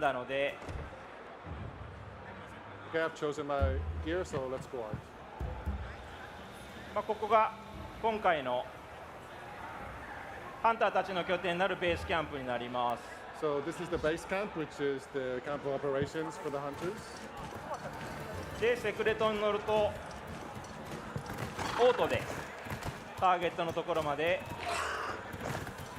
だので、 Okay, I've chosen my gear, so let's go out. ここが今回のハンターたちの拠点になるベースキャンプになります。 So this is the base camp, which is the camp of operations for the hunters. でセクレトに乗るとオートでターゲットのところまで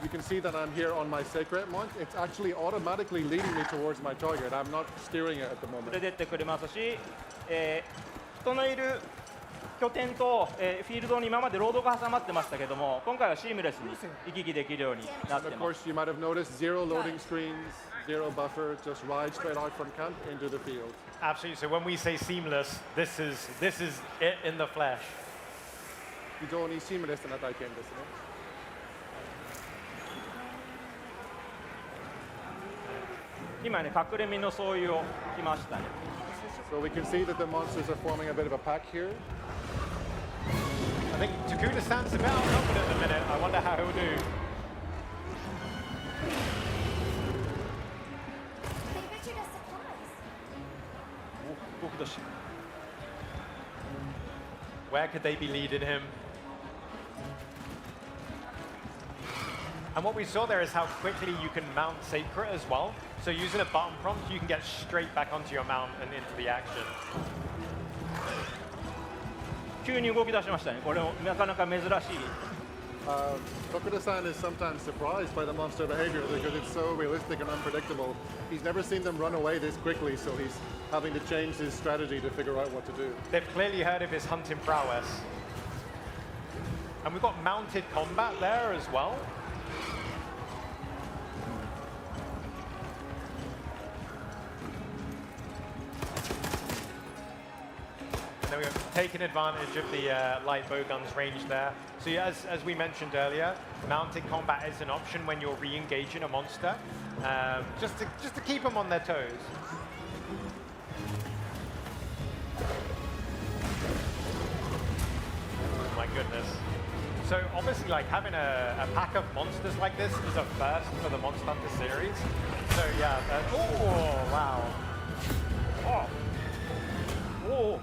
You can see that I'm here on my sacred mount. It's actually automatically leading me towards my target. I'm not steering it at the 連 moment. れてってくれますし、人のいる拠点と、フィールドに今までロードが挟まってましたけども、今回はシームレスに行き来できるようになっ And て of ます。 course, you might have noticed zero loading screens, zero buffer, just ride straight out from camp into the field. Absolutely. So when we say seamless, this is it in the flesh. 非常にシームレスな体験ですね。今ね、隠れ身の総意を来ましたね。 So we can see that the monsters are forming a bit of a pack here. I think Takuda stands a bit outnumbered at the minute. I wonder how he'll do. They ventured us supplies. 動き出し Where could they be leading him? And what we saw there is how quickly you can mount Sacred as well. So using a button prompt, you can get straight back onto your mount and into the action. 急に動き出しましたね。これもなかなか珍しい。 Tokuda-san is sometimes surprised by the monster behavior because it's so realistic and unpredictable. He's never seen them run away this quickly, so he's having to change his strategy to figure out what to do. They've clearly heard of his hunting prowess. And we've got mounted combat there as well. And then we're taking advantage of the light bow guns range there. So yeah, as we mentioned earlier, mounted combat is an option when you're re-engaging a monster, just to keep them on their toes. Oh my goodness. So obviously, like having a pack of monsters like this is a first for the Monster Hunter series. So yeah, oh wow. Oh. おお、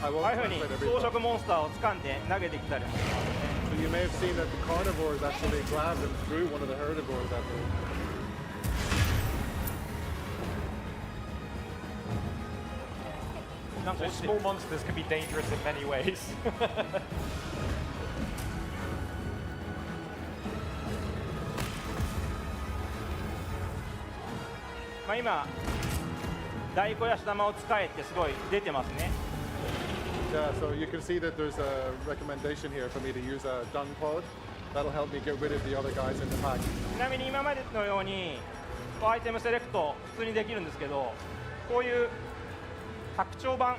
I あ won't あいうふうに translate 装 everything. 飾モンスターを掴んで投げてきたりもしますね。 So you may have seen that the carnivores actually grabbed and threw one of the herbivores at me. なんか So 落ちて small monsters can be dangerous in many ways. 今大小やし玉を使えってすごい出てますね。 Yeah, so you can see that there's a recommendation here for me to use a dung pod. That'll help me get rid of the other guys in the pack. ちなみに今までのようにアイテムセレクト普通にできるんですけど、こういう拡張版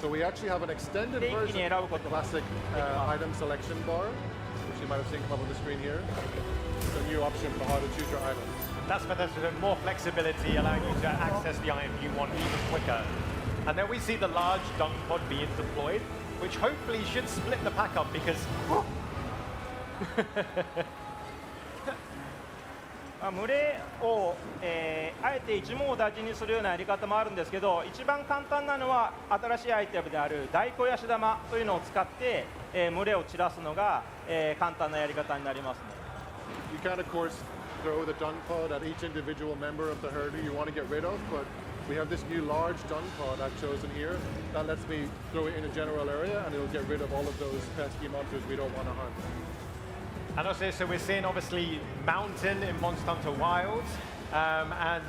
So we actually have an extended で一気 version に選ぶことが classic item selection bar, which you might have seen come up on the screen here. It's a new option for how to choose your items. That's fantastic. More flexibility, allowing you to access the item you want even quicker. And then we see the large dung pod being deployed, which hopefully should split the pack up because 群れを、あえて一網打尽にするようなやり方もあるんですけど、一番簡単なのは新しいアイテムである大小やし玉というのを使って、群れを散らすのが、簡単なやり方になりますね。 You can, of course, throw the dung pod at each individual member of the herd you want to get rid of, but we have this new large dung pod I've chosen here that lets me throw it in a general area and it'll get rid of all of those pesky monsters we don't want to hunt. and also so we're seeing obviously mountain in Monster Hunter Wilds, and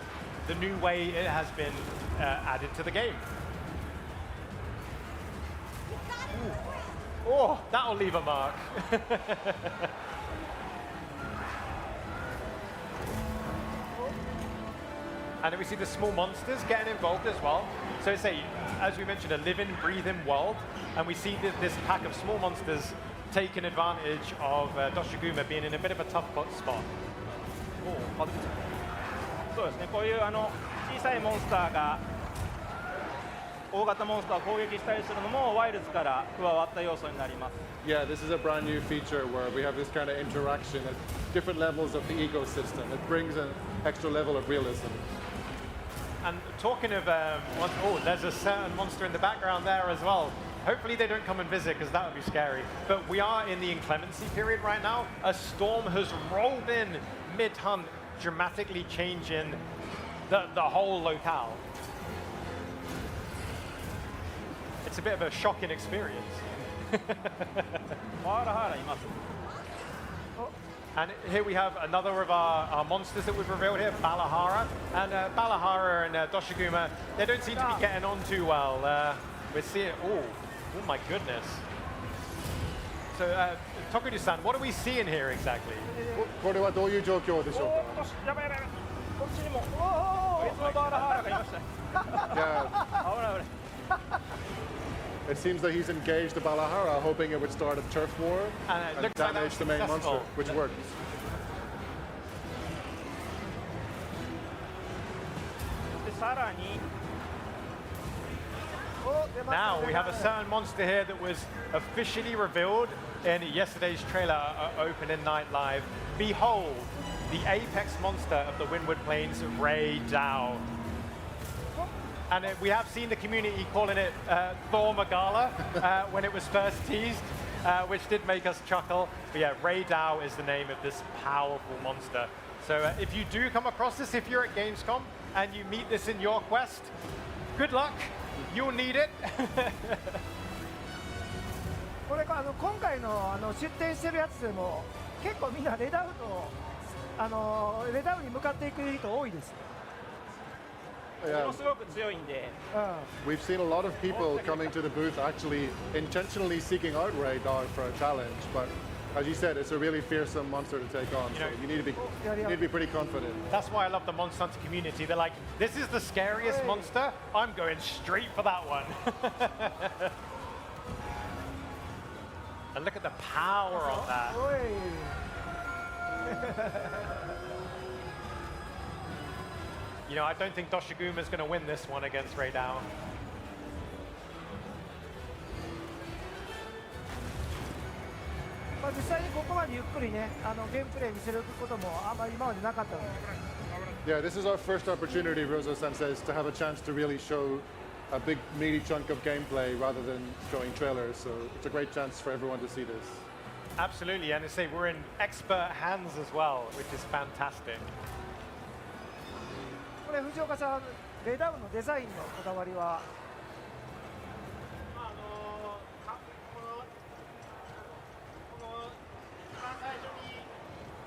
the new way it has been added to the game. Oh, that'll leave a mark. And then we see the small monsters getting involved as well. So it's as we mentioned, a living, breathing world. And we see this pack of small monsters taking advantage of Doshaguma being in a bit of a tough spot. そうですね、こういう小さいモンスターが大型モンスターを攻撃したりするのもワイルズから加わった要素になります。 Yeah, this is a brand new feature where we have this kind of interaction at different levels of the ecosystem. It brings an extra level of realism. And talking of, oh, there's a certain monster in the background there as well. Hopefully they don't come and visit because that would be scary. But we are in the inclemency period right now. A storm has rolled in mid-hunt, dramatically changing the whole locale. It's a bit of a shocking experience. ハラハラいます。 And here we have another of our monsters that we've revealed here, Balahara. And Balahara and Doshaguma, they don't seem to be getting on too well. We're seeing, oh my goodness. So, Tokudu-san, what are we seeing here exactly? これはどういう状況でしょうか？おー、やばいやばいやばい。こっちにも別のバーラハラがいました。 Yeah, 危ない危ない。 it seems that he's engaged the Balahara, hoping it would start a turf war And it and looks like that damage was the main successful. monster, which worked. でさらに Now we have a certain monster here that was officially revealed in yesterday's trailer opening night live. Behold, the apex monster of the Windward Plains, Ray Dao. And we have seen the community calling it Thor Magala when it was first teased, which did make us chuckle. But yeah, Ray Dao is the name of this powerful monster. So if you do come across this, if you're at Gamescom and you meet this in your quest, good luck. You'll need it. これ今回の出展してるやつでも結構みんなレダウレダウに向かっていく人多いです。も Yeah, のすごく強いんで、 we've seen a lot of people coming to the booth actually intentionally seeking out Ray Dog for a challenge, but as you said, it's a really fearsome monster to take on, so you need to be pretty confident. That's why I love the Monster Hunter community. They're like, this is the scariest monster. I'm going straight for that one. And look at the power on that. おい You know, I don't think Doshaguma is going to win this one against Ray Dao. まあ実際にここまでゆっくりねゲームプレイ見せることもあんまり今までなかったので Yeah, this is our first opportunity, Rozo-san says, to have a chance to really show a big meaty chunk of gameplay rather than showing trailers, so it's a great chance for everyone to see this. Absolutely, and to say we're in expert hands as well, which is fantastic. これ藤岡さんレダウのデザインのこだわりはこの一番最初に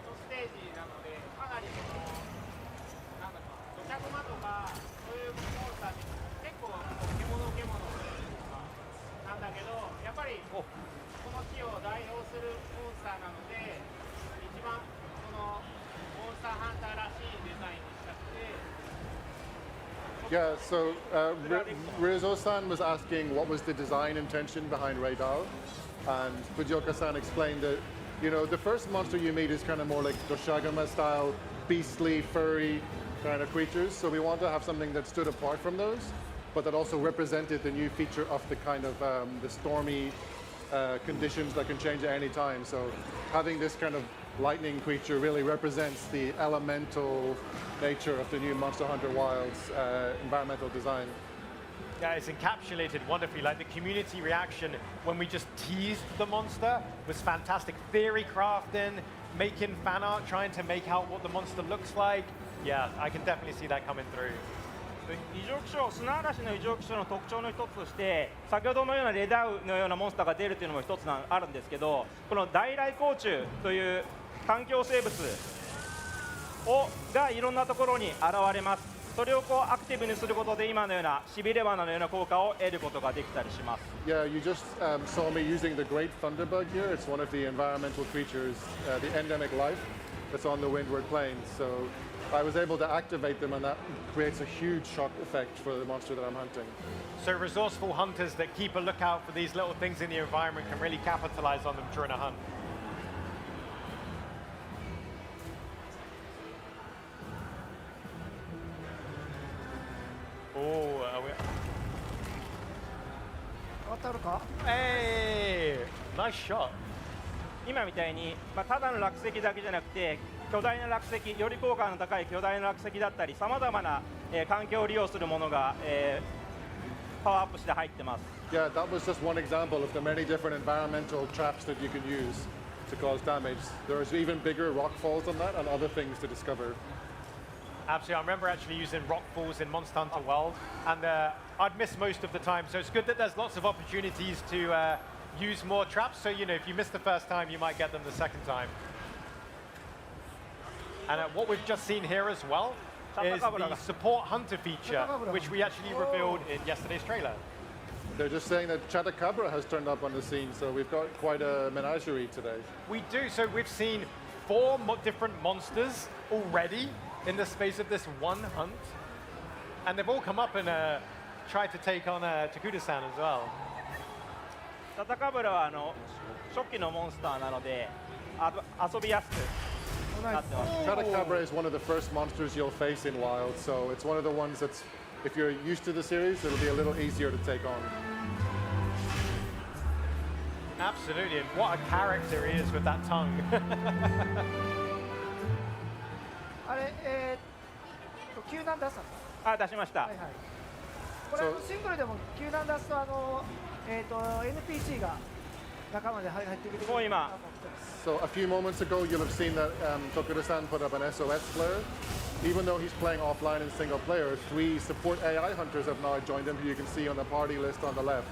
のステージなので、かなりなんだか土着馬とかそういうモンスターに結構獣というかなんだけど、やっぱりこの木を代表するモンスターなので、一番そのモンスターハンターらしいデザインにしたくて。 Yeah, so Rizzo-san was asking what was the design intention behind Ray Dao, and Fujioka-san explained that, you know, the first monster you meet is kind of more like Doshaguma style, beastly, furry kind of creatures, so we want to have something that stood apart from those, but that also represented the new feature of the kind of the stormy conditions that can change at any time. So having this kind of lightning creature really represents the elemental nature of the new Monster Hunter Wilds environmental design. Yeah, it's encapsulated wonderfully. Like the community reaction when we just teased the monster was fantastic. Theory crafting, making fan art, trying to make out what the monster looks like. Yeah, I can definitely see that coming through. 異常気象、砂嵐の異常気象の特徴の一つとして先ほどのようなレダウのようなモンスターが出るというのも一つあるんですけど、この大来光虫という環境生物がいろんなところに現れます。それをアクティブにすることで今のようなしびれ罠のような効果を得ることができたりします。 Yeah, you just saw me using the great thunderbug here. It's one of the environmental creatures, the endemic life that's on the Windward Plains. So I was able to activate them, and that creates a huge shock effect for the monster that I'm hunting. So resourceful hunters that keep a lookout for these little things in the environment can really capitalize on them during a hunt. Oh, 当たるか。 Hey, nice shot. 今みたいに、ただの落石だけじゃなくて巨大な落石、より効果の高い巨大な落石だったりさまざまな、環境を利用するものが、パワーアップして入ってます。 Yeah, that was just one example of the many different environmental traps that you can use to cause damage. There's even bigger rock falls than that and other things to discover. Absolutely, I remember actually using rock falls in Monster Hunter World, and I'd miss most of the time. So it's good that there's lots of opportunities to use more traps. So you know, if you miss the first time, you might get them the second time. And what we've just seen here as well is the support hunter feature, which we actually revealed in yesterday's trailer. They're just saying that Chatacabra has turned up on the scene, so we've got quite a menagerie today. We do. So we've seen 4 different monsters already in the space of this one hunt, and they've all come up and tried to take on Takuda-san as well. タタカブラは初期のモンスターなので遊びやすくなってます。 Chatacabra is one of the first monsters you'll face in Wild, so it's one of the ones that's, if you're used to the series, it'll be a little easier to take on. Absolutely, and what a character he is with that tongue. あれ救難出したの。出しました。はいはい。これシングルでも救難出すとNPC が仲間で入ってくる。もう今。 So a few moments ago, you'll have seen that Tokuda-san put up an SOS flare. Even though he's playing offline in single player, 3 support AI hunters have now joined him, who you can see on the party list on the left.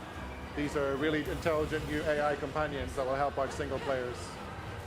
These are really intelligent new AI companions that will help out single players.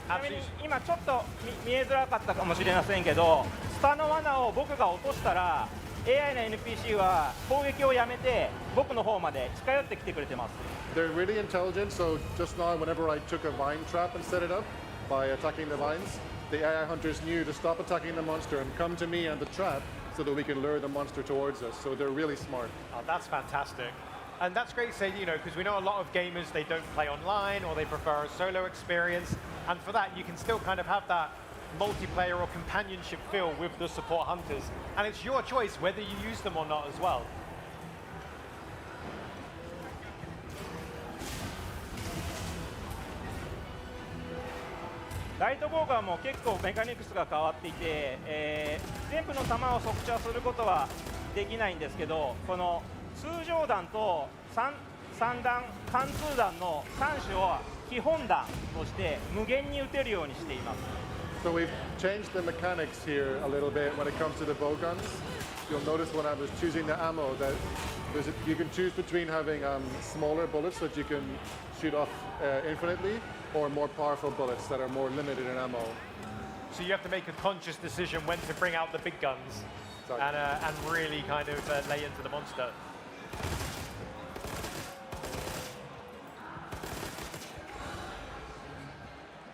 ちなみに今ちょっと見えづらかったかもしれませんけど、スタの罠を僕が落としたら AI の NPC は攻撃をやめて僕の方まで近寄ってきてくれてます。 They're really intelligent, so just now whenever I took a vine trap and set it up by attacking the vines, the AI hunters knew to stop attacking the monster and come to me and the trap so that we can lure the monster towards us. So they're really smart. Oh, that's fantastic. And that's great to say, you know, because we know a lot of gamers, they don't play online or they prefer a solo experience. And for that, you can still kind of have that multiplayer or companionship feel with the support hunters. And it's your choice whether you use them or not as well. ライトボウガンも結構メカニクスが変わっていて、全部の弾を速射することはできないんですけど、この通常弾と3弾、貫通弾の3種を基本弾として無限に撃てるようにしています。 So we've changed the mechanics here a little bit when it comes to the bow guns. You'll notice when I was choosing the ammo that you can choose between having smaller bullets that you can shoot off infinitely, or more powerful bullets that are more limited in ammo. So you have to make a conscious decision when to bring out the big guns and really kind of lay into the monster.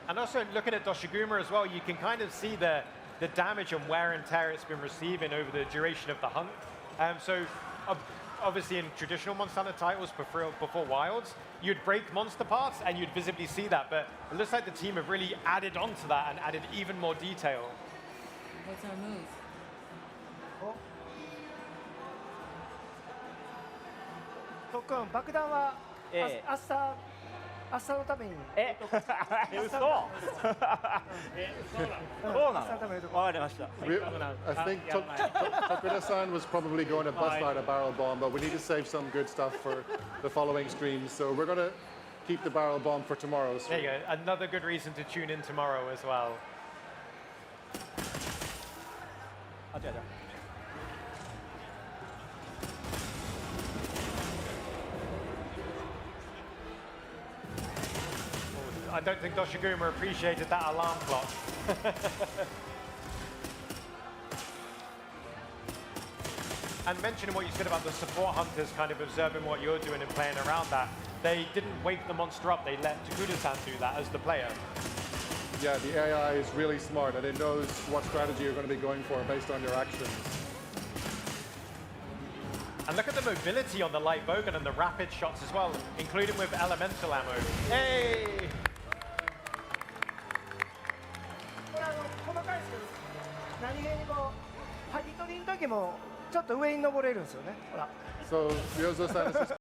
And also looking at Doshaguma as well, you can kind of see the damage and wear and tear it's been receiving over the duration of the hunt. So obviously in traditional Monster Hunter titles before Wilds, you'd break monster parts and you'd visibly see that, but it looks like the team have really added on to that and added even more detail. What's our move? 特訓爆弾は、明日のために。嘘。そうなの。わかりました。 I think Tokuda-san was probably going to bust out a barrel bomb, but we need to save some good stuff for the following streams. So we're going to keep the barrel bomb for tomorrow's There stream. you go, another good reason to tune in tomorrow as well. 違う。 I don't think Doshaguma appreciated that alarm clock. And mentioning what you said about the support hunters kind of observing what you're doing and playing around that, they didn't wake the monster up, they let Takuda-san do that as the player. Yeah, the AI is really smart and it knows what strategy you're going to be going for based on your actions. And look at the mobility on the light bowgun and the rapid shots as well, including with elemental ammo. Hey! これ細かいですけど、何気にこう剥ぎ取りの時もちょっと上に登れるんですよね。ほら。So Ryozo-san is